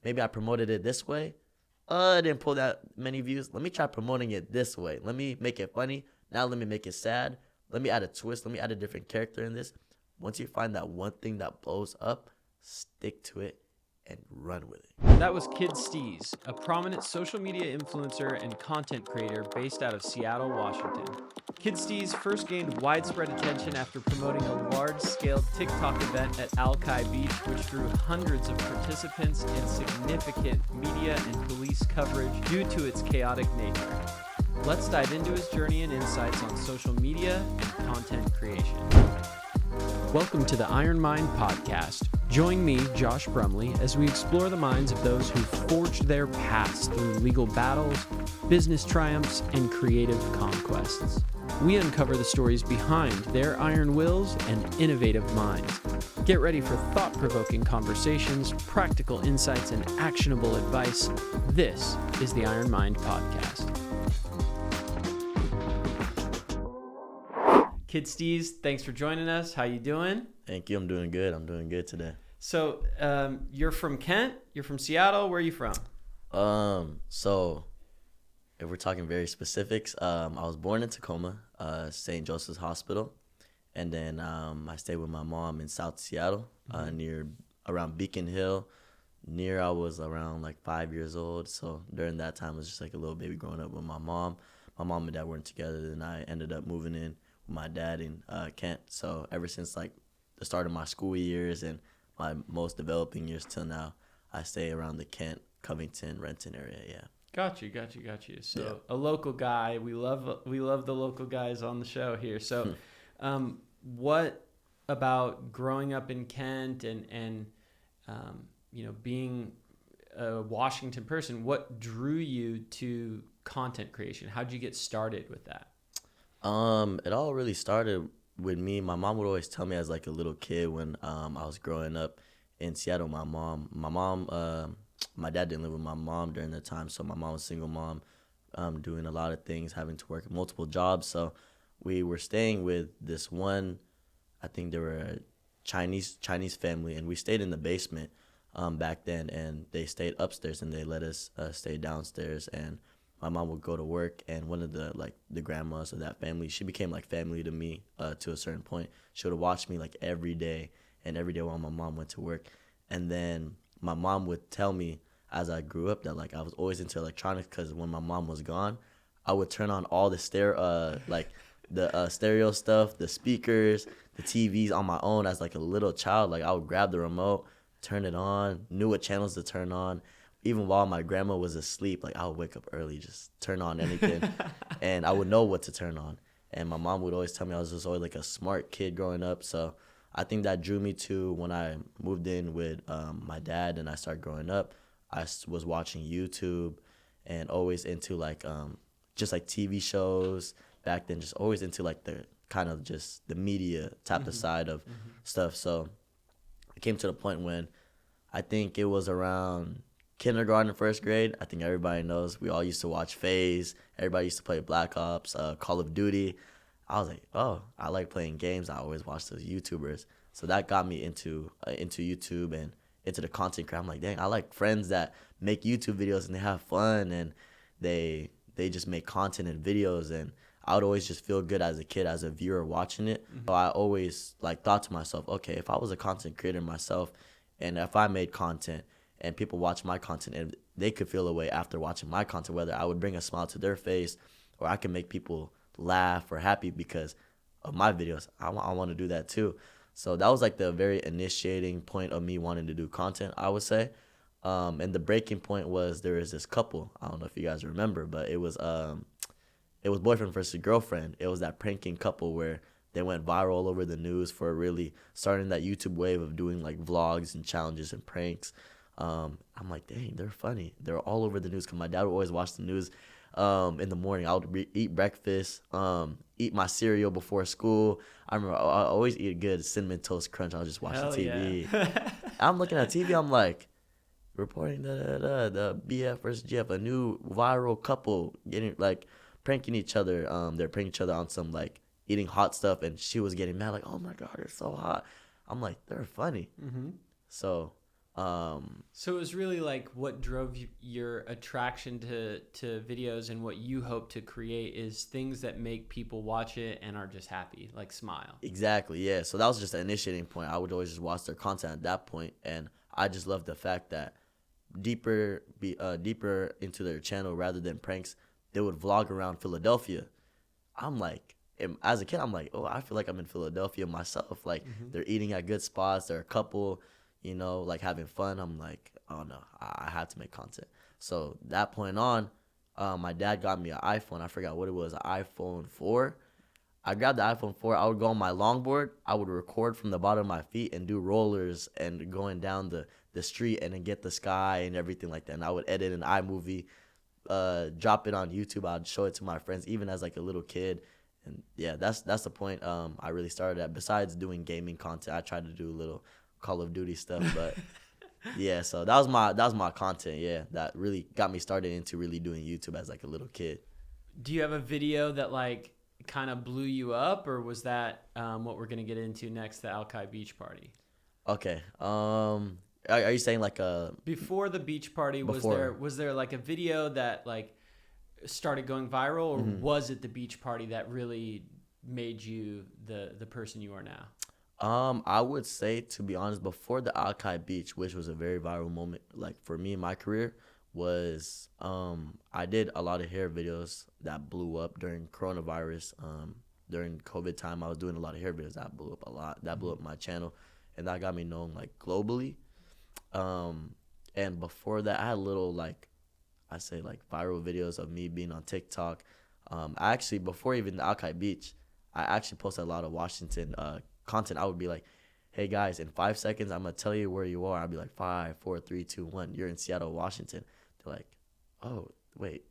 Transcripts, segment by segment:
maybe I promoted it this way. It didn't pull that many views. Let me try promoting it this way. Let me make it funny. Now let me make it sad. Let me add a twist. Let me add a different character in this. Once you find that one thing that blows up, stick to it and run with it. That was Kid Steez, a prominent social media influencer and content creator based out of Seattle, Washington. Kid Steez first gained widespread attention after promoting a large-scale TikTok event at Alki Beach, which drew hundreds of participants and significant media and police coverage due to its chaotic nature. Let's dive into his journey and insights on social media and content creation. Welcome to the Iron Mind Podcast. Join me, Josh Brumley, as we explore the minds of those who forged their paths through legal battles, business triumphs, and creative conquests. We uncover the stories behind their iron wills and innovative minds. Get ready for thought-provoking conversations, practical insights, and actionable advice. This is the Iron Mind Podcast. Kid Steez, thanks for joining us. How you doing? Thank you. I'm doing good. I'm doing good today. So, you're from Kent? You're from Seattle? Where are you from? So if we're talking very specifics, I was born in Tacoma, St. Joseph's Hospital. And then I stayed with my mom in South Seattle, near around Beacon Hill. I was around like 5 years old. So during that time, I was just like a little baby growing up with my mom. My mom and dad weren't together. Then I ended up moving in with my dad in Kent. So ever since like the start of my school years and my most developing years till now, I stay around the Kent, Covington, Renton area. Yeah. Got you. So yeah. A local guy. We love the local guys on the show here. So, what about growing up in Kent and being a Washington person? What drew you to content creation? How'd you get started with that? It all really started with me. My mom would always tell me as like a little kid when I was growing up in Seattle. My dad didn't live with my mom during that time, so my mom was a single mom, doing a lot of things, having to work multiple jobs. So we were staying with this one, I think they were a Chinese family, and we stayed in the basement back then, and they stayed upstairs and they let us stay downstairs. And my mom would go to work, and one of the grandmas of that family, she became like family to me to a certain point. She would watch me like every day while my mom went to work. And then my mom would tell me as I grew up that like I was always into electronics, because when my mom was gone, I would turn on all the stereo stuff, the speakers, the TVs on my own as like a little child. Like I would grab the remote, turn it on, knew what channels to turn on. Even while my grandma was asleep, like I would wake up early, just turn on anything, and I would know what to turn on. And my mom would always tell me I was just always like a smart kid growing up. So I think that drew me to when I moved in with my dad and I started growing up. I was watching YouTube and always into like just like TV shows back then, just always into like the kind of just the media type of side of stuff. So it came to the point when I think it was around kindergarten, first grade. I think everybody knows we all used to watch FaZe. Everybody used to play Black Ops, Call of Duty. I was like, oh, I like playing games. I always watch those YouTubers. So that got me into YouTube and into the content creation. I'm like, dang, I like friends that make YouTube videos and they have fun and they just make content and videos. And I would always just feel good as a kid, as a viewer watching it. So I always like thought to myself, okay, if I was a content creator myself and if I made content and people watch my content and they could feel a way after watching my content, whether I would bring a smile to their face or I can make people laugh or happy because of my videos, I want to do that too. So that was like the very initiating point of me wanting to do content, I would say. And the breaking point was there is this couple. I don't know if you guys remember, but it was boyfriend versus girlfriend. It was that pranking couple where they went viral all over the news for really starting that YouTube wave of doing like vlogs and challenges and pranks. I'm like, dang, they're funny. They're all over the news because my dad would always watch the news in the morning. I would eat breakfast, eat my cereal before school. I remember I always eat a good Cinnamon Toast Crunch. I'll just watch the TV. Yeah. I'm looking at TV. I'm like, reporting the BF versus GF, a new viral couple getting like pranking each other. They're pranking each other on some like eating hot stuff, and she was getting mad like, oh my God, it's so hot. I'm like, they're funny. So So it was really like what drove your attraction to videos, and what you hope to create is things that make people watch it and are just happy, like smile. Exactly, yeah. So that was just the initiating point. I would always just watch their content at that point, and I just loved the fact that deeper into their channel rather than pranks, they would vlog around Philadelphia. I'm like, as a kid, I'm like, oh, I feel like I'm in Philadelphia myself. Like, they're eating at good spots. They're a couple, like having fun. I'm like, oh no, I have to make content. So that point on, my dad got me an iPhone. I forgot what it was, an iPhone 4. I grabbed the iPhone 4. I would go on my longboard. I would record from the bottom of my feet and do rollers and going down the street and then get the sky and everything like that. And I would edit an iMovie, drop it on YouTube. I'd show it to my friends, even as like a little kid. And yeah, that's the point I really started at. Besides doing gaming content, I tried to do a little Call of Duty stuff, but yeah, so that was my content, yeah, that really got me started into really doing YouTube as like a little kid. Do you have a video that like kind of blew you up, or was that what we're gonna get into next, the Alki beach party? Okay. Are you saying like before the beach party? Was there like a video that like started going viral, or was it the beach party that really made you the person you are now? I would say, to be honest, before the Alki beach, which was a very viral moment, like for me in my career, was I did a lot of hair videos that blew up during coronavirus. During COVID time, I was doing a lot of hair videos that blew up a lot. That blew up my channel, and that got me known like globally. And before that, I had little like, I say like viral videos of me being on TikTok. I actually, before even the Alki beach, I actually posted a lot of Washington content. I would be like, hey guys, in 5 seconds, I'm gonna tell you where you are. I'd be like 5, 4, 3, 2, 1. You're in Seattle, Washington. They're like, oh wait,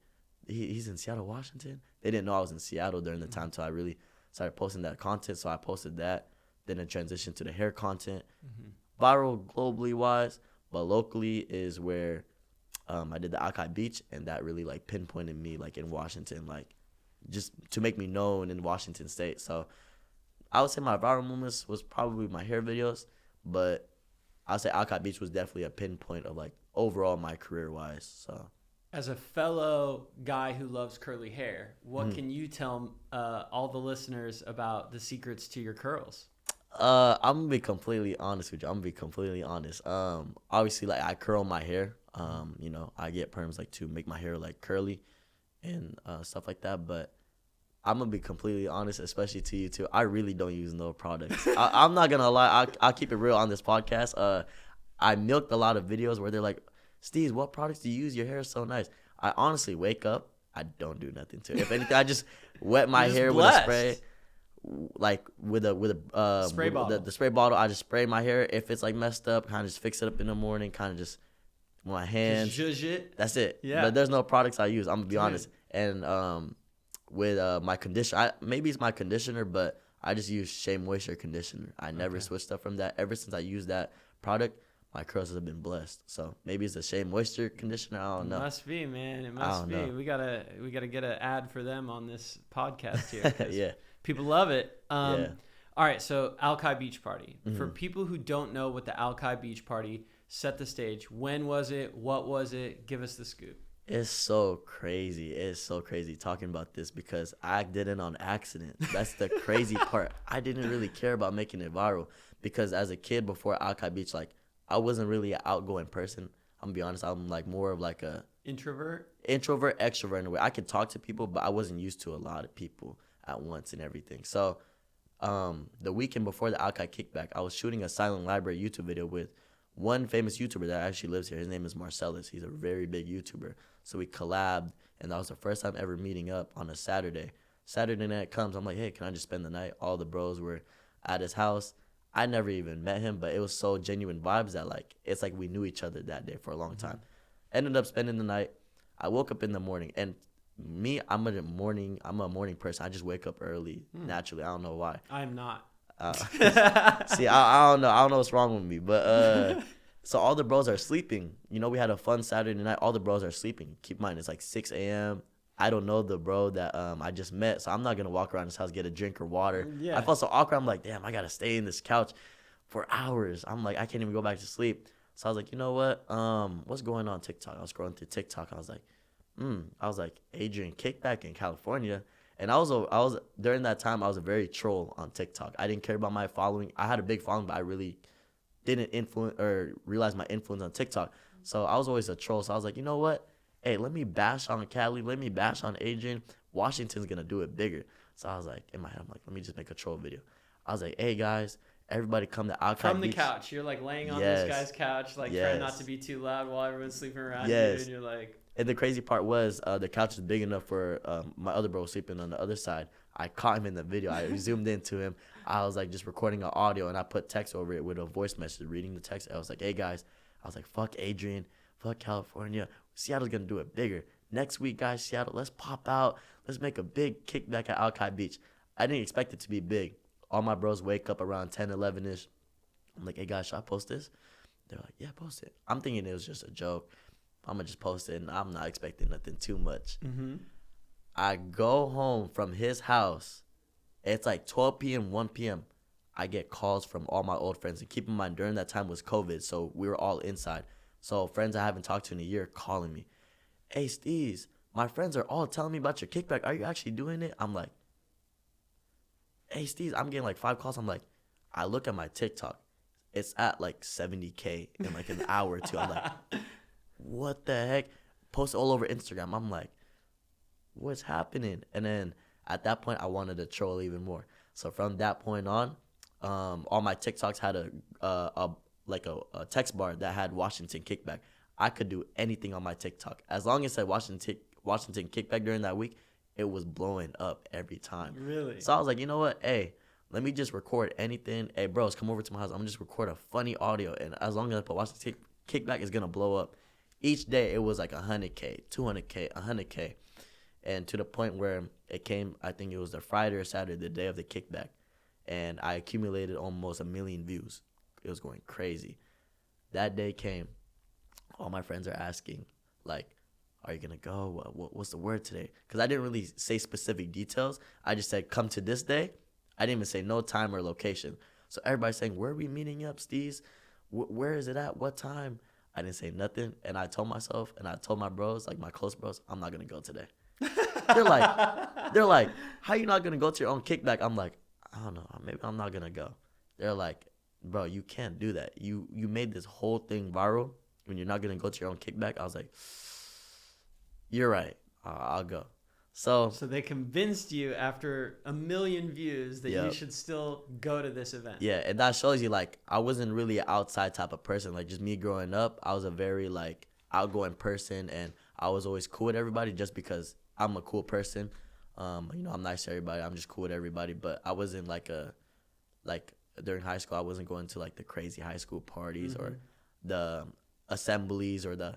he's in Seattle, Washington. They didn't know I was in Seattle during the time, so I really started posting that content. So I posted that. Then it transitioned to the hair content, viral globally wise, but locally is where I did the Alki beach, and that really like pinpointed me like in Washington, like just to make me known in Washington State. So I would say my viral moments was probably my hair videos, but I'd say Alki beach was definitely a pinpoint of like overall my career wise. So as a fellow guy who loves curly hair, what can you tell all the listeners about the secrets to your curls? I'm gonna be completely honest with you. I'm gonna be completely honest. Obviously, like I curl my hair. I get perms like to make my hair like curly and stuff like that. But I'm gonna be completely honest, especially to you too. I really don't use no products. I'm not gonna lie. I'll keep it real on this podcast. I milked a lot of videos where they're like, Steez, what products do you use? Your hair is so nice. I honestly wake up, I don't do nothing to it. If anything, I just wet my hair with a spray. Like with a spray bottle. The spray bottle, I just spray my hair. If it's like messed up, kind of just fix it up in the morning. Kind of just my hands. Just zhuzh it. That's it. Yeah. But there's no products I use. I'm gonna be honest. And with my conditioner, maybe it's my conditioner, but I just use Shea Moisture conditioner. I never switched up from that. Ever since I used that product, my curls have been blessed. So maybe it's a Shea Moisture conditioner. I don't know. It must be, man. It must be. Know. We gotta get an ad for them on this podcast here. Yeah. People love it. Yeah. All right, so Alki Beach Party. For people who don't know what the Alki Beach Party, set the stage. When was it? What was it? Give us the scoop. It's so crazy. It's so crazy talking about this because I did it on accident. That's the crazy part. I didn't really care about making it viral because as a kid before Alki Beach, like I wasn't really an outgoing person. I'm gonna be honest. I'm like more of like a introvert, extrovert in a way. I could talk to people, but I wasn't used to a lot of people at once and everything. So the weekend before the Alki kickback, I was shooting a Silent Library YouTube video with one famous YouTuber that actually lives here. His name is Marcellus. He's a very big YouTuber. So we collabed, and that was the first time ever meeting up on a Saturday. Saturday night comes, I'm like, hey, can I just spend the night? All the bros were at his house. I never even met him, but it was so genuine vibes that like it's like we knew each other that day for a long time. Ended up spending the night. I woke up in the morning, and me, I'm a morning person. I just wake up early naturally. I don't know why. I'm not. See, I don't know. I don't know what's wrong with me, but so all the bros are sleeping. You know, we had a fun Saturday night. All the bros are sleeping. Keep in mind, it's like 6 a.m. I don't know the bro that I just met, so I'm not gonna walk around his house, get a drink or water. Yeah. I felt so awkward. I'm like, damn, I gotta stay in this couch for hours. I'm like, I can't even go back to sleep. So I was like, you know what? What's going on TikTok? I was scrolling through TikTok. I was like, Adrian kickback in California. And I was during that time, I was a very troll on TikTok. I didn't care about my following. I had a big following, but I really didn't influence or realize my influence on TikTok. So I was always a troll. So I was like, you know what? Hey, let me bash on Cali. Let me bash on Adrian. Washington's going to do it bigger. So I was like, in my head, I'm like, let me just make a troll video. I was like, hey, guys, everybody come to Alki From the Beach. couch. You're like laying on Yes. this guy's couch, like trying not to be too loud while everyone's sleeping around you. Yes. And you're like, And the crazy part was the couch is big enough for my other bro sleeping on the other side. I caught him in the video. I zoomed into him. I was like just recording an audio, and I put text over it with a voice message, reading the text. I was like, hey, guys. I was like, fuck Adrian. Fuck California. Seattle's going to do it bigger. Next week, guys, Seattle, let's pop out. Let's make a big kickback at Alki Beach. I didn't expect it to be big. All my bros wake up around 10, 11-ish. I'm like, hey, guys, should I post this? They're like, yeah, post it. I'm thinking it was just a joke. I'm going to just post it, and I'm not expecting nothing too much. mm-hmm. I go home from his house. It's like 12 p.m., 1 p.m. I get calls from all my old friends. And keep in mind, during that time was COVID, so we were all inside. So friends I haven't talked to in a year calling me. Hey, Steez, my friends are all telling me about your kickback. Are you actually doing it? I'm like, hey, Steez, I'm getting like 5 calls. I'm like, I look at my TikTok. It's at like 70K in like an hour or two. I'm like, what the heck? Post all over Instagram. I'm like, what's happening? And then at that point, I wanted to troll even more. So from that point on, all my TikToks had a text bar that had Washington kickback. I could do anything on my TikTok as long as it said Washington kickback during that week. It was blowing up every time. Really? So I was like, you know what? Hey, let me just record anything. Hey, bros, come over to my house. I'm gonna just record a funny audio, and as long as I put Washington kickback, it's gonna blow up. Each day it was like 100K, 200K, 100K. And to the point where it came, I think it was the Friday or Saturday, the day of the kickback. And I accumulated almost 1 million views. It was going crazy. That day came. All my friends are asking, like, are you going to go? What's the word today? Because I didn't really say specific details. I just said, come to this day. I didn't even say no time or location. So everybody's saying, where are we meeting up, Steez? Where is it at? What time? I didn't say nothing. And I told myself, and I told my bros, like my close bros, I'm not going to go today. They're like, how you not gonna go to your own kickback? I'm like, I don't know, maybe I'm not gonna go. They're like, bro, you can't do that. You made this whole thing viral when you're not gonna go to your own kickback. I was like, you're right. I'll go. So they convinced you after 1 million views that you Yep. should still go to this event. yeah, and that shows you like I wasn't really an outside type of person. Like just me growing up, I was a very like outgoing person, and I was always cool with everybody just because I'm a cool person. I'm nice to everybody. I'm just cool with everybody. But I wasn't like during high school, I wasn't going to like the crazy high school parties or the assemblies or the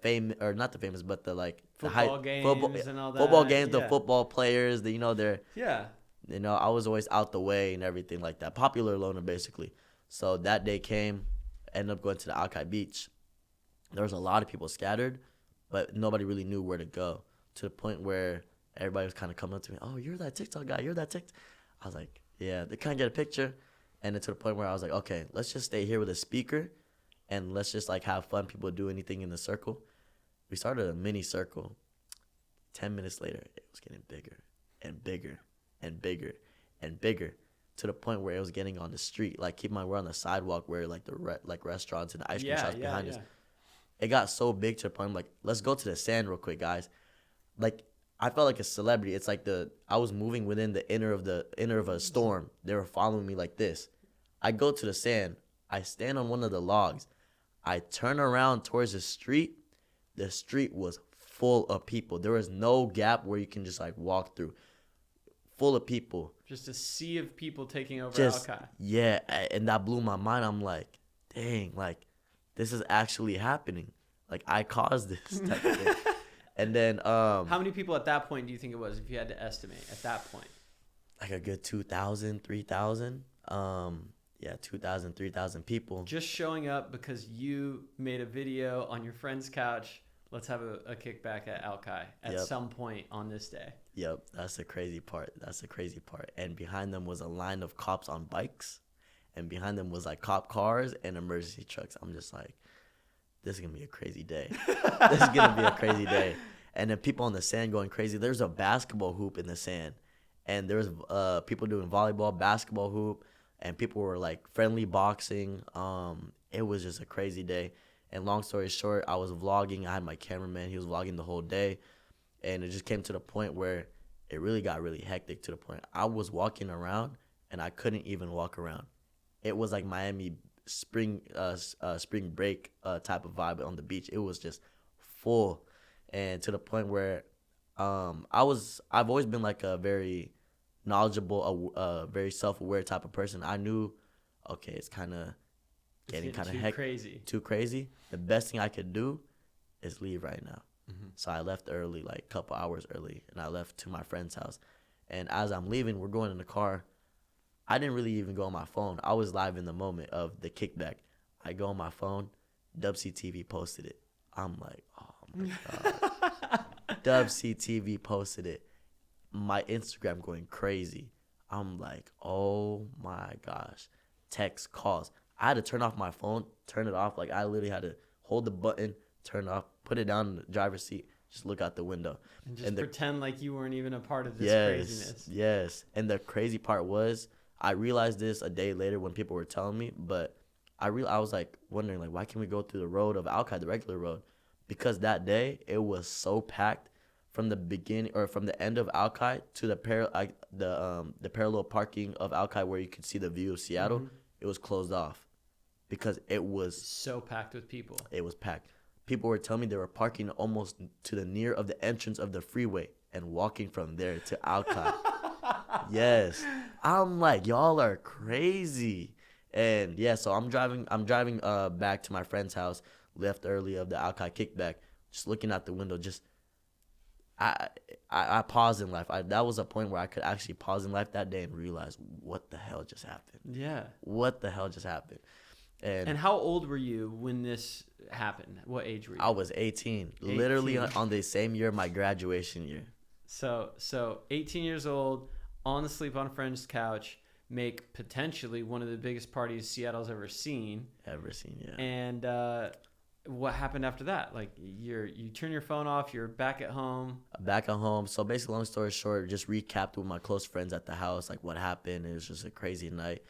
famous, or not the famous, but the like Football games and all that. Football games, Yeah. the football players, they're, Yeah. I was always out the way and everything like that. Popular loner, basically. So that day came, ended up going to the Alki Beach. There was a lot of people scattered, but nobody really knew where to go. To the point where everybody was kind of coming up to me, oh, you're that TikTok guy, you're that TikTok. I was like, yeah, they kind of get a picture. And then to the point where I was like, okay, let's just stay here with a speaker and let's just like have fun. People do anything in the circle. We started a mini circle. 10 minutes later, it was getting bigger and bigger and bigger and bigger to the point where it was getting on the street. Like, keep in mind, we're on the sidewalk where like the restaurants and the ice cream shops behind us. It got so big to the point I'm like, let's go to the sand real quick, guys. Like, I felt like a celebrity. It's like I was moving within the inner of a storm. They were following me like this. I go to the sand. I stand on one of the logs. I turn around towards the street. The street was full of people. There was no gap where you can just like walk through. Full of people. Just a sea of people taking over Just, Alki. yeah, and that blew my mind. I'm like, dang, like, this is actually happening. Like, I caused this type of thing. And then how many people at that point do you think it was, if you had to estimate at that point? Like a good 2,000, 3,000. 2,000, 3,000 people. Just showing up because you made a video on your friend's couch. Let's have a kickback at Alki at some point on this day. Yep, that's the crazy part. And behind them was a line of cops on bikes. And behind them was like cop cars and emergency trucks. I'm just like, this is going to be a crazy day. This is going to be a crazy day. And then people on the sand going crazy. There's a basketball hoop in the sand. And there was people doing volleyball, basketball hoop. And people were, like, friendly boxing. It was just a crazy day. And long story short, I was vlogging. I had my cameraman. He was vlogging the whole day. And it just came to the point where it really got really hectic to the point. I was walking around, and I couldn't even walk around. It was like Miami spring break type of vibe on the beach. It was just full. And to the point where I've always been like a very knowledgeable, very self-aware type of person. I knew, okay, it's kind of getting kind of too crazy. The best thing I could do is leave right now. Mm-hmm. So I left early, like a couple hours early, and I left to my friend's house. And as I'm leaving, we're going in the car. I didn't really even go on my phone. I was live in the moment of the kickback. I go on my phone. WCTV posted it. I'm like, oh my God. WCTV posted it. My Instagram going crazy. I'm like, oh my gosh. Text, calls. I had to turn off my phone, turn it off. Like, I literally had to hold the button, turn it off, put it down in the driver's seat, just look out the window. And just pretend like you weren't even a part of this craziness. Yes. And the crazy part was, I realized this a day later when people were telling me, but I was like wondering, like, why can't we go through the road of Alki, the regular road? Because that day, it was so packed from the beginning or from the end of Alki to the parallel parking of Alki where you could see the view of Seattle. Mm-hmm. It was closed off because it was so packed with people. It was packed. People were telling me they were parking almost to the near of the entrance of the freeway and walking from there to Alki. Yes. I'm like, y'all are crazy. And yeah, so I'm driving back to my friend's house, left early of the Alki kickback, just looking out the window, just I paused in life. That was a point where I could actually pause in life that day and realize what the hell just happened. Yeah. What the hell just happened? And how old were you when this happened? What age were you? I was 18. Literally on the same year, my graduation year. So 18 years old, on a friend's couch, make potentially one of the biggest parties Seattle's ever seen. Yeah. And what happened after that? Like, you turn your phone off, you're back at home. So basically, long story short, just recapped with my close friends at the house, like what happened. It was just a crazy night.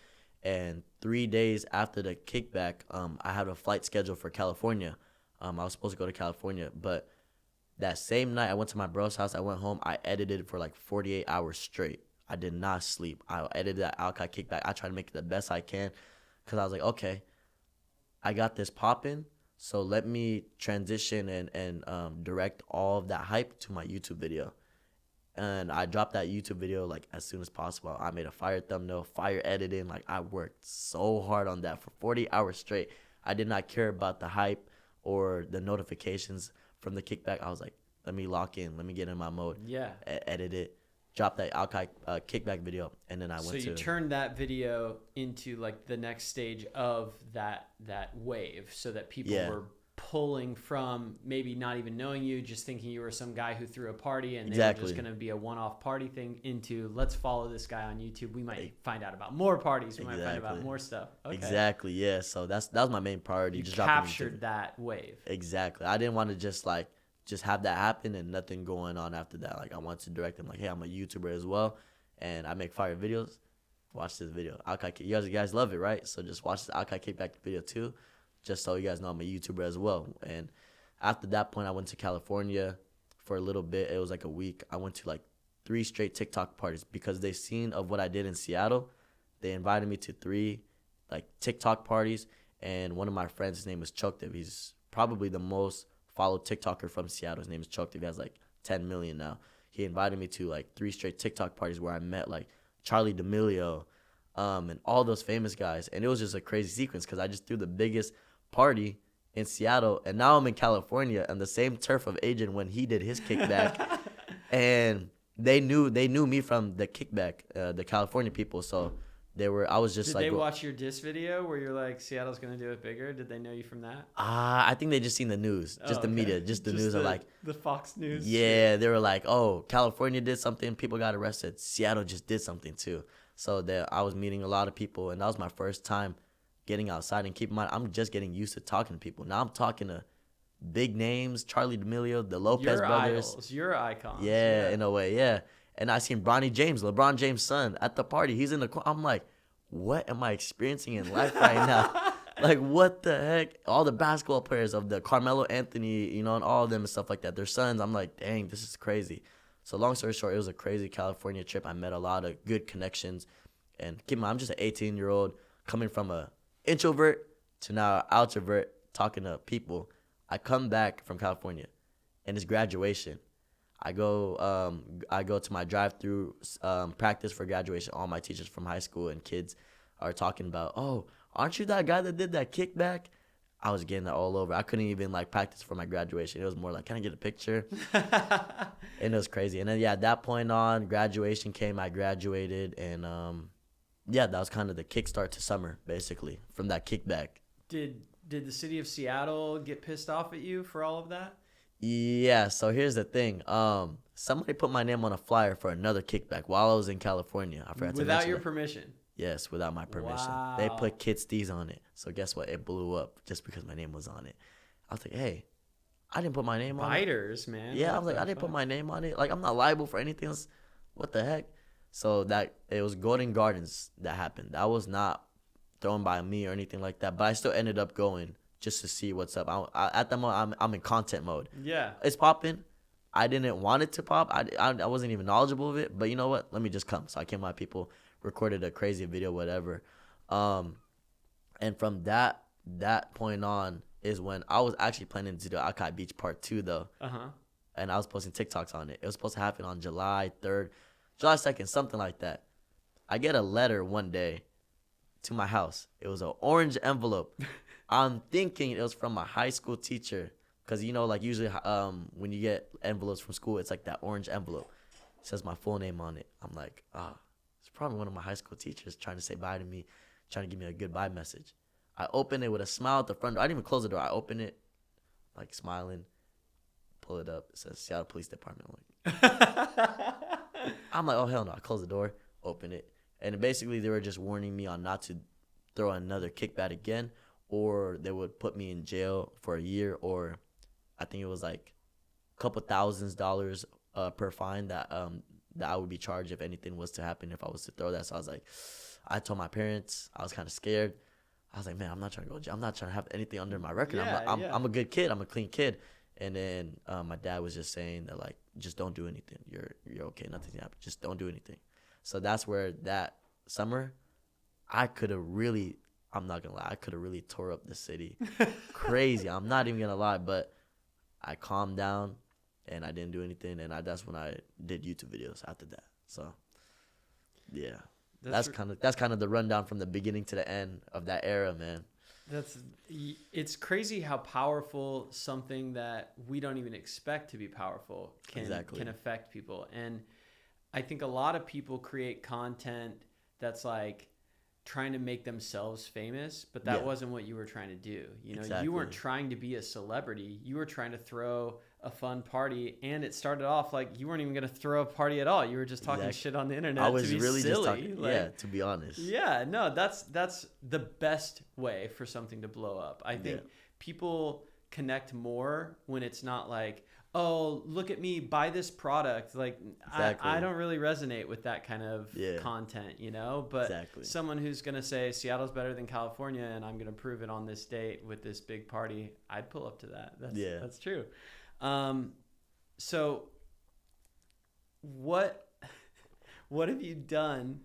And 3 days after the kickback, I had a flight scheduled for California. I was supposed to go to California, but that same night I went to my bro's house. I went home. I edited for like 48 hours straight. I did not sleep. I edited that Alki kickback. I tried to make it the best I can because I was like, okay, I got this popping. So let me transition and direct all of that hype to my YouTube video. And I dropped that YouTube video like as soon as possible. I made a fire thumbnail, fire editing. Like, I worked so hard on that for 40 hours straight. I did not care about the hype or the notifications from the kickback. I was like, let me lock in. Let me get in my mode. Yeah. Edit it. Drop that Alki kickback video. And then I went to... So you turned that video into like the next stage of that wave so that people were pulling from maybe not even knowing you, just thinking you were some guy who threw a party and they were just going to be a one-off party thing, into let's follow this guy on YouTube. We might find out about more parties. We might find out about more stuff. Okay. Exactly, yeah. So that was my main priority. You just captured that wave. Exactly. I didn't want to just have that happen and nothing going on after that. Like, I wanted to direct them like, hey, I'm a YouTuber as well, and I make fire videos. Watch this video. Alki, you guys love it, right? So just watch the Alki kickback video too, just so you guys know I'm a YouTuber as well. And after that point, I went to California for a little bit. It was like a week. I went to like 3 straight TikTok parties because they seen of what I did in Seattle. They invited me to 3 like TikTok parties, and one of my friends, his name is Chokdev. He's probably the most followed TikToker from Seattle. His name is Chokdev. He has like 10 million now. He invited me to like 3 straight TikTok parties where I met like Charlie D'Amelio, and all those famous guys. And it was just a crazy sequence because I just threw the biggest party in Seattle, and now I'm in California on the same turf of Agent when he did his kickback. And they knew me from the kickback, the California people. So I was just Did they watch your diss video where you're like, Seattle's gonna do it bigger? Did they know you from that? I think they just seen the news, just the media, just the news. Are like the Fox News. Yeah, they were like, oh, California did something, people got arrested. Seattle just did something too. So I was meeting a lot of people, and that was my first time getting outside. And keep in mind, I'm just getting used to talking to people. Now I'm talking to big names, Charlie D'Amelio, the Lopez Your brothers. idols, your icons. Yeah, in a way, yeah. And I seen Bronny James, LeBron James' son, at the party. He's in the corner. I'm like, what am I experiencing in life right now? Like, what the heck? All the basketball players of the Carmelo Anthony, you know, and all of them and stuff like that, their sons. I'm like, dang, this is crazy. So long story short, it was a crazy California trip. I met a lot of good connections. And keep in mind, I'm just an 18-year-old coming from a introvert to now an outrovert talking to people. I come back from California, and it's graduation. I go to my drive-through practice for graduation. All my teachers from high school and kids are talking about, oh, aren't you that guy that did that kickback? I was getting that all over. I couldn't even like practice for my graduation. It was more like, can I get a picture? And it was crazy. And then at that point on, graduation came. I graduated, and that was kind of the kickstart to summer, basically, from that kickback. Did the city of Seattle get pissed off at you for all of that? Yeah, so here's the thing. Somebody put my name on a flyer for another kickback while I was in California. I forgot to mention without your that. permission. Yes, without my permission. Wow. They put Kid Steez on it. So guess what? It blew up just because my name was on it. I was like, hey, I didn't put my name on it. Biters, man. Yeah, I was like, I didn't put my name on it. Like, I'm not liable for anything else. What the heck? So it was Golden Gardens that happened. That was not thrown by me or anything like that. But I still ended up going just to see what's up. At the moment, I'm in content mode. Yeah. It's popping. I didn't want it to pop. I wasn't even knowledgeable of it. But you know what? Let me just come. So I came with my people, recorded a crazy video, whatever. And from that point on is when I was actually planning to do Alki Beach Part 2, though. Uh-huh. And I was posting TikToks on it. It was supposed to happen on July 3rd, July 2nd, something like that. I get a letter one day to my house. It was an orange envelope. I'm thinking it was from my high school teacher. Because, you know, like usually when you get envelopes from school, it's like that orange envelope. It says my full name on it. I'm like, it's probably one of my high school teachers trying to say bye to me, trying to give me a goodbye message. I open it with a smile at the front door. I didn't even close the door. I open it, like smiling, pull it up. It says Seattle Police Department. I'm like, oh, hell no. I close the door, open it. And basically they were just warning me on not to throw another kickback again, or they would put me in jail for a year, or I think it was like a couple $1,000s per fine that I would be charged if anything was to happen if I was to throw that. So I was like, I told my parents, I was kind of scared. I was like, man, I'm not trying to go to jail. I'm not trying to have anything under my record. I'm a good kid. I'm a clean kid. And then my dad was just saying that, like, just don't do anything. You're okay. Nothing's happening. Just don't do anything. So that's where that summer, I could have really, I'm not going to lie, I could have really tore up the city. Crazy. I'm not even going to lie. But I calmed down and I didn't do anything. And that's when I did YouTube videos after that. So, yeah. That's kind of the rundown from the beginning to the end of that era, man. It's crazy how powerful something that we don't even expect to be powerful can affect people. And I think a lot of people create content that's like trying to make themselves famous, but that wasn't what you were trying to do. You know, you weren't trying to be a celebrity. You were trying to throw a fun party, and it started off like you weren't even going to throw a party at all. You were just talking shit on the internet. I was to be really silly. Just talking, to be honest. Yeah, no, that's the best way for something to blow up. I think people connect more when it's not like, oh, look at me, buy this product. Like, I don't really resonate with that kind of content, you know? But someone who's going to say Seattle's better than California and I'm going to prove it on this date with this big party, I'd pull up to that. That's true. So what have you done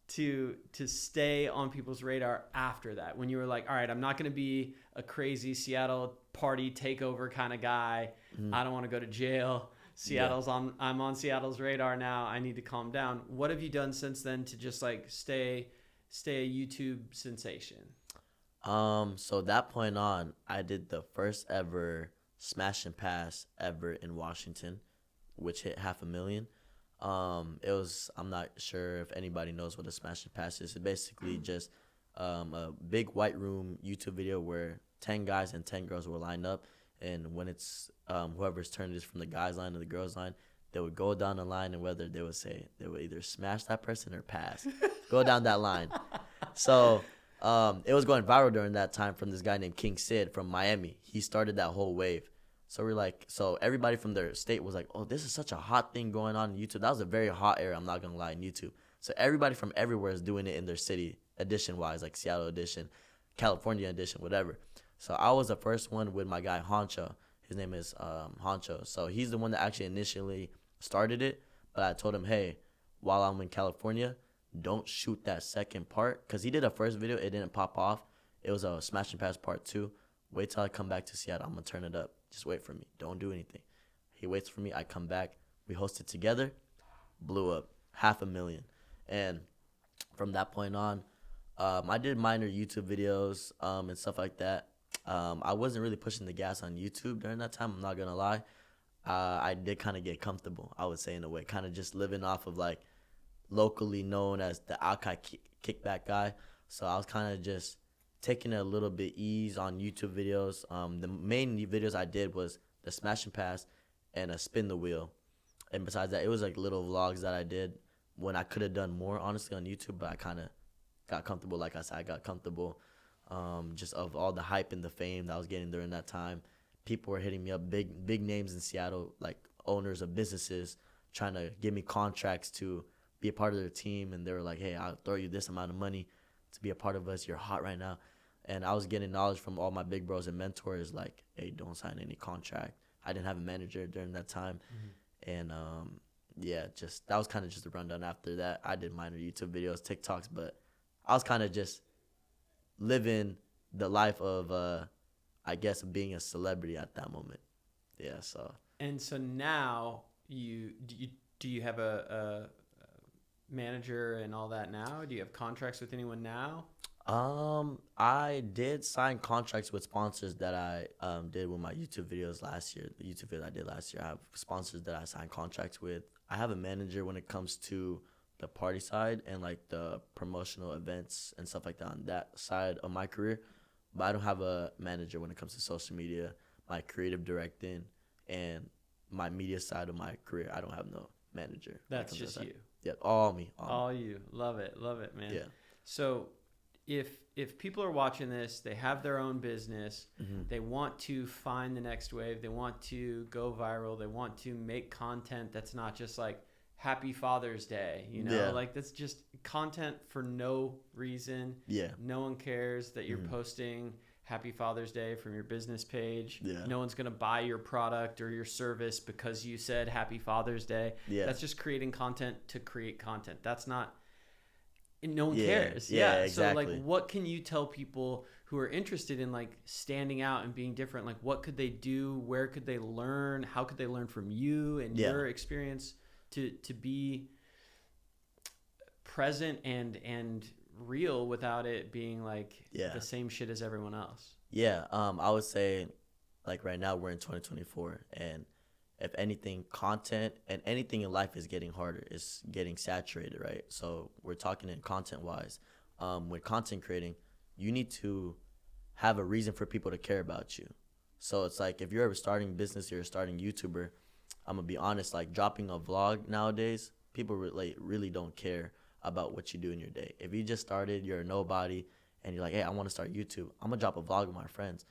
to stay on people's radar after that, when you were like, all right, I'm not going to be a crazy Seattle party takeover kind of guy. I don't want to go to jail. I'm on Seattle's radar now. I need to calm down. What have you done since then to just like stay a YouTube sensation? So that point on, I did the first ever smash and pass ever in Washington, which hit 500,000. It was, I'm not sure if anybody knows what a smash and pass is. It's basically just a big white room YouTube video where 10 guys and 10 girls will line up, and when it's whoever's turn it is from the guys line to the girls line, they would go down the line, and whether they would either smash that person or pass, go down that line. So It was going viral during that time from this guy named King Sid from Miami. He started that whole wave. So we're like, so everybody from their state was like, oh, this is such a hot thing going on in YouTube. That was a very hot era, I'm not going to lie, in YouTube. So everybody from everywhere is doing it in their city, edition-wise, like Seattle edition, California edition, whatever. So I was the first one with my guy Honcho. His name is Honcho. So he's the one that actually initially started it. But I told him, hey, while I'm in California, don't shoot that second part. Because he did a first video. It didn't pop off. It was a Smash and Pass part 2. Wait till I come back to Seattle. I'm going to turn it up. Just wait for me. Don't do anything. He waits for me. I come back. We host it together. Blew up. 500,000. And from that point on, I did minor YouTube videos and stuff like that. I wasn't really pushing the gas on YouTube during that time. I'm not going to lie. I did kind of get comfortable, I would say, in a way. Kind of just living off of, like, locally known as the Alki kickback guy. So I was kind of just taking it a little bit ease on YouTube videos. The main videos I did was the Smash and Pass and a Spin the Wheel. And besides that, it was like little vlogs that I did when I could have done more, honestly, on YouTube. But I kind of got comfortable. Like I said, I got comfortable just of all the hype and the fame that I was getting during that time. People were hitting me up, big names in Seattle, like owners of businesses, trying to give me contracts to be a part of their team. And they were like, hey, I'll throw you this amount of money to be a part of us. You're hot right now. And I was getting knowledge from all my big bros and mentors, like, hey, don't sign any contract. I didn't have a manager during that time. Mm-hmm. And, yeah, just that was kind of just a rundown. After that, I did minor YouTube videos, TikToks, but I was kind of just living the life of, I guess, being a celebrity at that moment. Yeah, so. And so now do you have a manager and all that now? Do you have contracts with anyone now? I did sign contracts with sponsors that I did with my YouTube videos last year. The YouTube videos I did last year, I have sponsors that I signed contracts with. I have a manager when it comes to the party side and like the promotional events and stuff like that on that side of my career. But I don't have a manager when it comes to social media, my creative directing, and my media side of my career. I don't have no manager. That's just you. Yeah, all me. All you. Love it, man. Yeah. So if people are watching this, they have their own business, mm-hmm. they want to find the next wave, they want to go viral, they want to make content that's not just like Happy Father's Day, you know, yeah. Like that's just content for no reason. Yeah. No one cares that you're posting Happy Father's Day from your business page. Yeah. No one's going to buy your product or your service because you said Happy Father's Day. Yeah. That's just creating content to create content. That's not, no one yeah. cares. Yeah, yeah. Exactly. So like, what can you tell people who are interested in like standing out and being different? Like what could they do? Where could they learn? How could they learn from you and your experience to be present and real without it being like the same shit as everyone else? Yeah. I would say like right now we're in 2024 and if anything, content and anything in life is getting harder. It's getting saturated, right? So we're talking in content wise. With content creating, you need to have a reason for people to care about you. So it's like if you're a starting business, you're a starting YouTuber, I'm going to be honest, like dropping a vlog nowadays, people really don't care about what you do in your day. If you just started, you're a nobody, and you're like, hey, I want to start YouTube. I'm going to drop a vlog with my friends.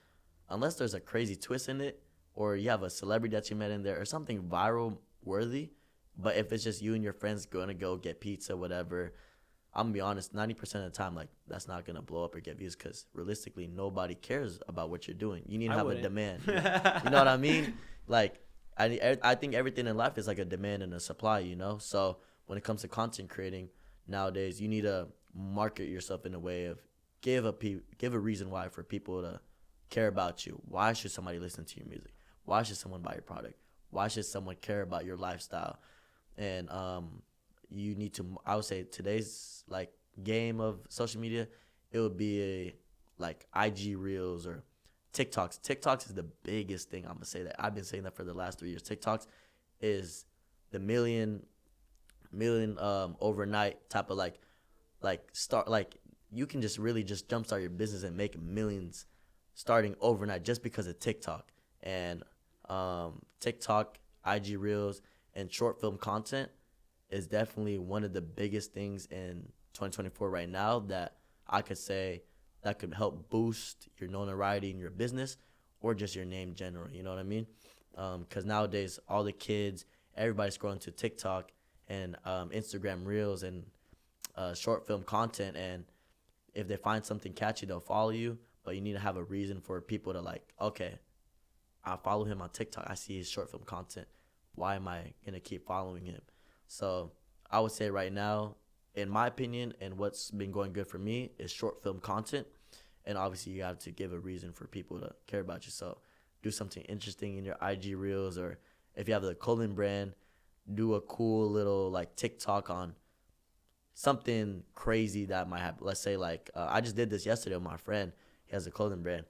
Unless there's a crazy twist in it, or you have a celebrity that you met in there, or something viral worthy. But if it's just you and your friends going to go get pizza, whatever, I'm going to be honest, 90% of the time, like, that's not going to blow up or get views because realistically, nobody cares about what you're doing. You need to have a demand. You know what I mean? Like, I think everything in life is like a demand and a supply, you know? So when it comes to content creating nowadays, you need to market yourself in a way of give a reason why for people to care about you. Why should somebody listen to your music? Why should someone buy your product? Why should someone care about your lifestyle? And you need to, I would say today's like game of social media, it would be like IG Reels or TikToks. TikToks is the biggest thing. I'm going to say that. I've been saying that for the last 3 years. TikToks is the million overnight type of like start, like you can just really just jumpstart your business and make millions starting overnight just because of TikTok. And TikTok, IG Reels, and short film content is definitely one of the biggest things in 2024 right now that I could say that could help boost your notoriety in your business or just your name general. You know what I mean? Because nowadays, all the kids, everybody's scrolling to TikTok and Instagram Reels and short film content. And if they find something catchy, they'll follow you. But you need to have a reason for people to like, okay, I follow him on TikTok. I see his short film content. Why am I going to keep following him? So I would say right now, in my opinion, and what's been going good for me is short film content. And obviously, you got to give a reason for people to care about you. So do something interesting in your IG Reels, or if you have the clothing brand, do a cool little like TikTok on something crazy that might happen. Let's say like I just did this yesterday with my friend. He has a clothing brand.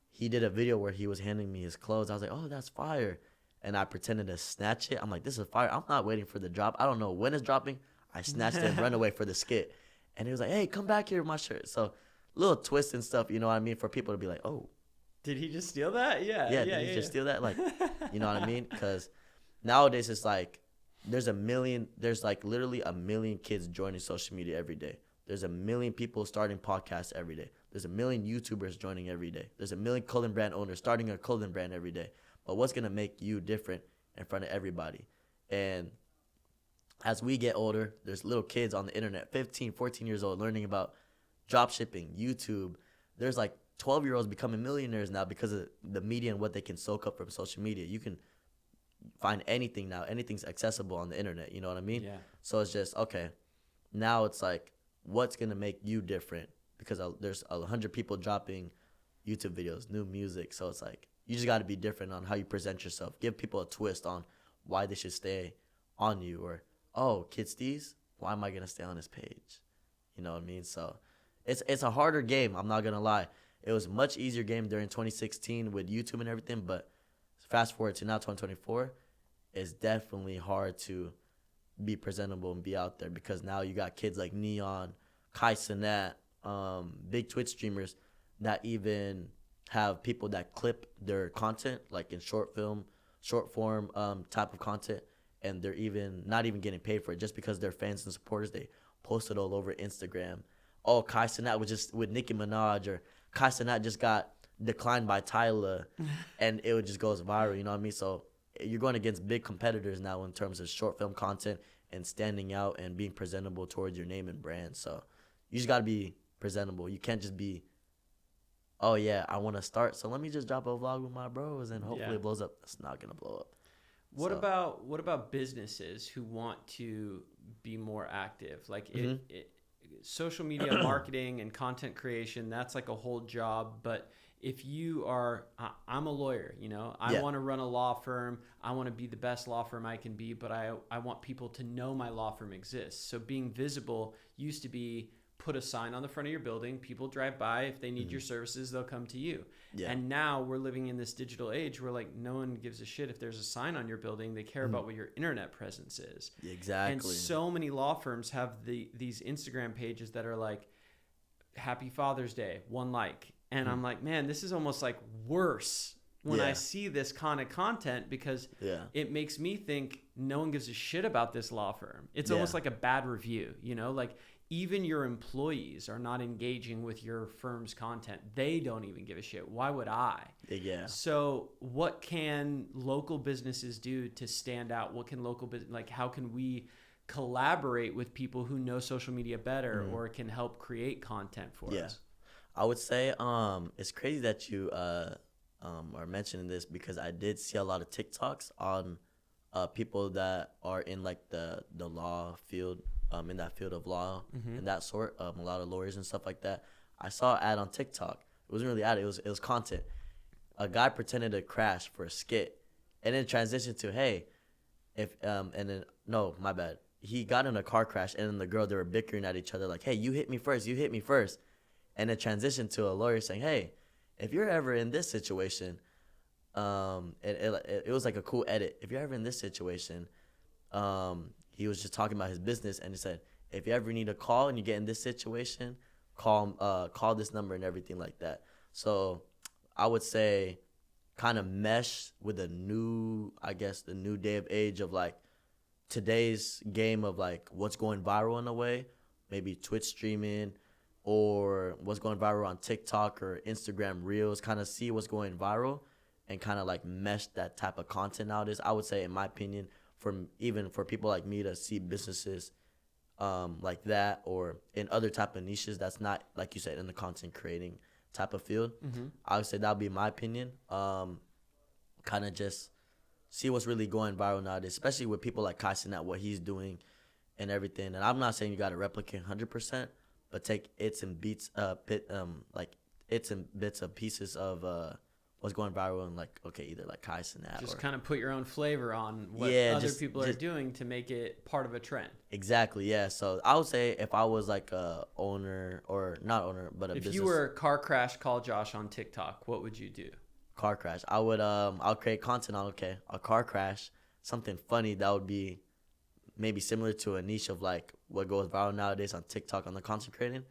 He did a video where he was handing me his clothes. I was like, oh, that's fire. And I pretended to snatch it. I'm like, this is fire. I'm not waiting for the drop. I don't know when it's dropping. I snatched it and run away for the skit. And he was like, hey, come back here with my shirt. So little twists and stuff, you know what I mean, for people to be like, oh. Did he just steal that? Yeah. Did he just steal that? Like, you know what I mean? Because nowadays it's like there's like literally a million kids joining social media every day. There's a million people starting podcasts every day. There's a million YouTubers joining every day. There's a million clothing brand owners starting a clothing brand every day. But what's going to make you different in front of everybody? And as we get older, there's little kids on the internet, 15, 14 years old, learning about drop shipping, YouTube. There's like 12-year-olds becoming millionaires now because of the media and what they can soak up from social media. You can find anything now. Anything's accessible on the internet. You know what I mean? Yeah. So it's just, okay, now it's like, what's going to make you different? Because there's 100 people dropping YouTube videos, new music. So it's like, you just got to be different on how you present yourself. Give people a twist on why they should stay on you. Or, oh, Kid Steez, why am I going to stay on his page? You know what I mean? So it's a harder game. I'm not going to lie. It was a much easier game during 2016 with YouTube and everything. But fast forward to now 2024, it's definitely hard to be presentable and be out there. Because now you got kids like Neon, Kai Cenat, big Twitch streamers that even have people that clip their content like in short form type of content, and they're even not even getting paid for it just because they're fans and supporters. They post it all over Instagram. Oh, Kai Cenat was just with Nicki Minaj, or Kai Cenat just got declined by Tyler, and it just goes viral. You know what I mean? So you're going against big competitors now in terms of short film content and standing out and being presentable towards your name and brand. So you just got to be presentable. You can't just be, oh yeah, I want to start, so let me just drop a vlog with my bros and hopefully it blows up. It's not gonna blow up. What about businesses who want to be more active? Like social media marketing and content creation, that's like a whole job. But if you are, I'm a lawyer, you know, I want to run a law firm. I want to be the best law firm I can be, but I want people to know my law firm exists. So being visible used to be, put a sign on the front of your building. People drive by. If they need your services, they'll come to you. Yeah. And now we're living in this digital age where like no one gives a shit if there's a sign on your building. They care about what your internet presence is. Exactly. And so many law firms have these Instagram pages that are like, Happy Father's Day, 1 like. And I'm like, man, this is almost like worse when I see this kind of content, because it makes me think no one gives a shit about this law firm. It's almost like a bad review, you know, like even your employees are not engaging with your firm's content. They don't even give a shit. Why would I? Yeah. So what can local businesses do to stand out? What can local business, like how can we collaborate with people who know social media better or can help create content for us? I would say it's crazy that you are mentioning this, because I did see a lot of TikToks on people that are in like the law field, in that field of law and that sort, a lot of lawyers and stuff like that. I saw an ad on TikTok. It wasn't really ad, it was content. A guy pretended to crash for a skit, and then transitioned to, hey, no, my bad. He got in a car crash, and then the girl, they were bickering at each other like, hey, you hit me first. And it transitioned to a lawyer saying, hey, if you're ever in this situation, it was like a cool edit. If you're ever in this situation, he was just talking about his business, and he said, if you ever need a call and you get in this situation, call this number and everything like that. So I would say kind of mesh with the new day of age of like today's game of like what's going viral in a way, maybe Twitch streaming or what's going viral on TikTok or Instagram Reels, kind of see what's going viral and kind of like mesh that type of content nowadays. I would say, in my opinion, even for people like me to see businesses like that or in other type of niches that's not, like you said, in the content creating type of field, I would say that would be my opinion. Kind of just see what's really going viral nowadays, especially with people like Kyson at what he's doing and everything. And I'm not saying you got to replicate 100%, but take its and bits of pieces of what's going viral and like, okay, either like Kyson at just or kind of put your own flavor on what other people are doing to make it part of a trend. Exactly, yeah. So I would say if I was like a owner or not owner, but a if business. you were Car Crash Call Josh on TikTok, what would you do? Car crash. I'll create content on a car crash, something funny that would be maybe similar to a niche of like what goes viral nowadays on TikTok on the content creating,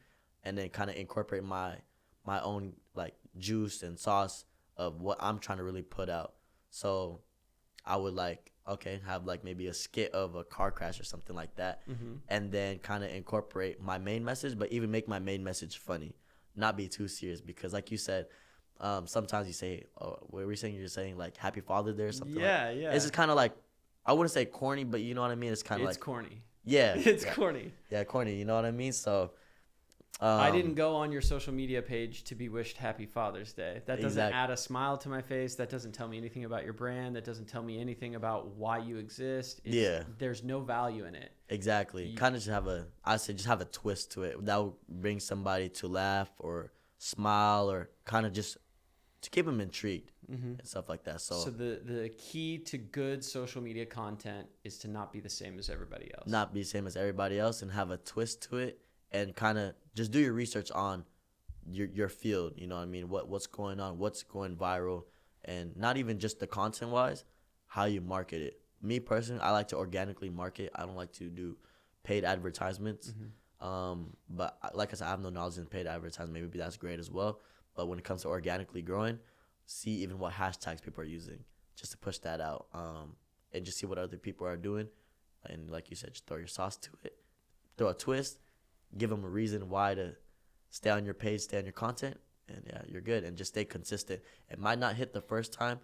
and then kind of incorporate my own like juice and sauce of what I'm trying to really put out. So I would have like maybe a skit of a car crash or something like that, and then kind of incorporate my main message, but even make my main message funny, not be too serious, because like you said, sometimes you say, what were you saying? You're saying like Happy Father's Day or something. Yeah. It's just kind of like, I wouldn't say corny, but you know what I mean. It's kind of like corny. Yeah, it's corny. Yeah, corny. You know what I mean. So I didn't go on your social media page to be wished Happy Father's Day. That doesn't add a smile to my face. That doesn't tell me anything about your brand. That doesn't tell me anything about why you exist. There's no value in it. Exactly. Kind of just have a twist to it that will bring somebody to laugh or smile or kind of just to keep them intrigued and stuff like that. So the key to good social media content is to not be the same as everybody else. Not be the same as everybody else and have a twist to it, and kind of just do your research on your field. You know what I mean? What's going on? What's going viral? And not even just the content wise, how you market it. Me personally, I like to organically market. I don't like to do paid advertisements. But like I said, I have no knowledge in paid advertising. Maybe that's great as well. But when it comes to organically growing, see even what hashtags people are using just to push that out, and just see what other people are doing. And like you said, just throw your sauce to it, throw a twist, give them a reason why to stay on your page, stay on your content, and yeah, you're good. And just stay consistent. It might not hit the first time,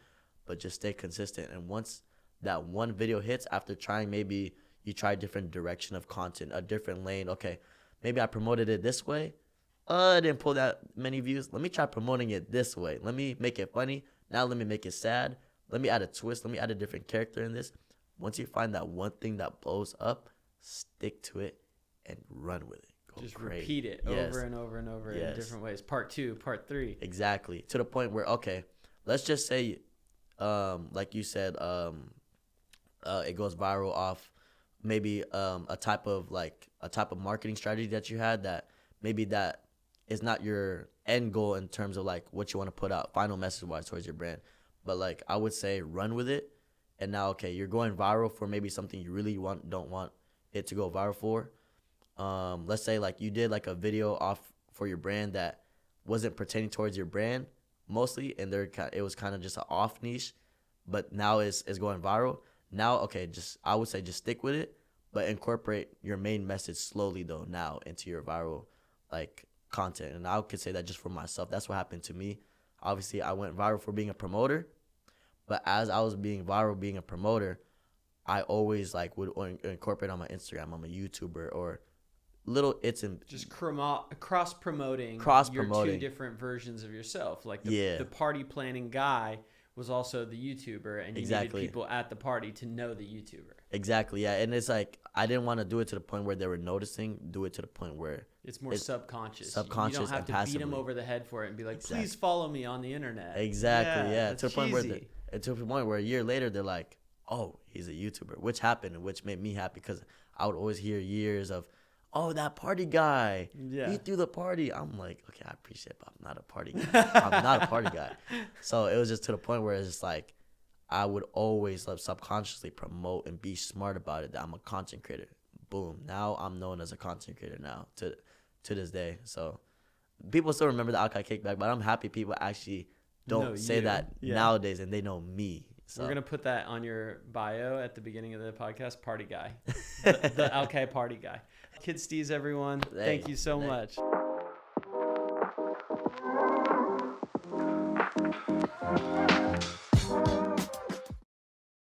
but just stay consistent. And once that one video hits, after trying, maybe you try a different direction of content, a different lane. Okay, maybe I promoted it this way. I didn't pull that many views. Let me try promoting it this way. Let me make it funny. Now let me make it sad. Let me add a twist. Let me add a different character in this. Once you find that one thing that blows up, stick to it and run with it. Just repeat it over and over and over in different ways. Part 2, part 3. Exactly. To the point where, okay, let's just say, like you said, it goes viral off maybe a type of marketing strategy that you had that maybe that is not your end goal in terms of like what you want to put out final message wise towards your brand. But like I would say run with it. And now, okay, you're going viral for maybe something you really don't want it to go viral for. Let's say like you did like a video off for your brand that wasn't pertaining towards your brand mostly, and it was kind of just an off niche, but now it's going viral. Now, okay, I would say just stick with it, but incorporate your main message slowly though now into your viral like content. And I could say that just for myself, that's what happened to me. Obviously, I went viral for being a promoter, but as I was being viral being a promoter, I always like would incorporate on my Instagram. I'm a YouTuber or little it's in just cross promoting your two different versions of yourself. Like the party planning guy was also the YouTuber, and you needed people at the party to know the YouTuber. Exactly, yeah. And it's like I didn't want to do it to the point where they were noticing. Do it to the point where it's more subconscious. You don't have to passively beat them over the head for it and be like, please follow me on the internet. Exactly, yeah. To the point where a year later they're like, oh, he's a YouTuber, which happened, which made me happy because I would always hear years of, oh, that party guy. Yeah. He threw the party. I'm like, okay, I appreciate it, but I'm not a party guy. I'm not a party guy. So it was just to the point where it's just like, I would always subconsciously promote and be smart about it that I'm a content creator. Boom. Now I'm known as a content creator now to this day. So people still remember the Alki kickback, but I'm happy people actually don't say that nowadays and they know me. So. We're going to put that on your bio at the beginning of the podcast, party guy. the Alki party guy. Kid Steez, everyone. Thank you so much.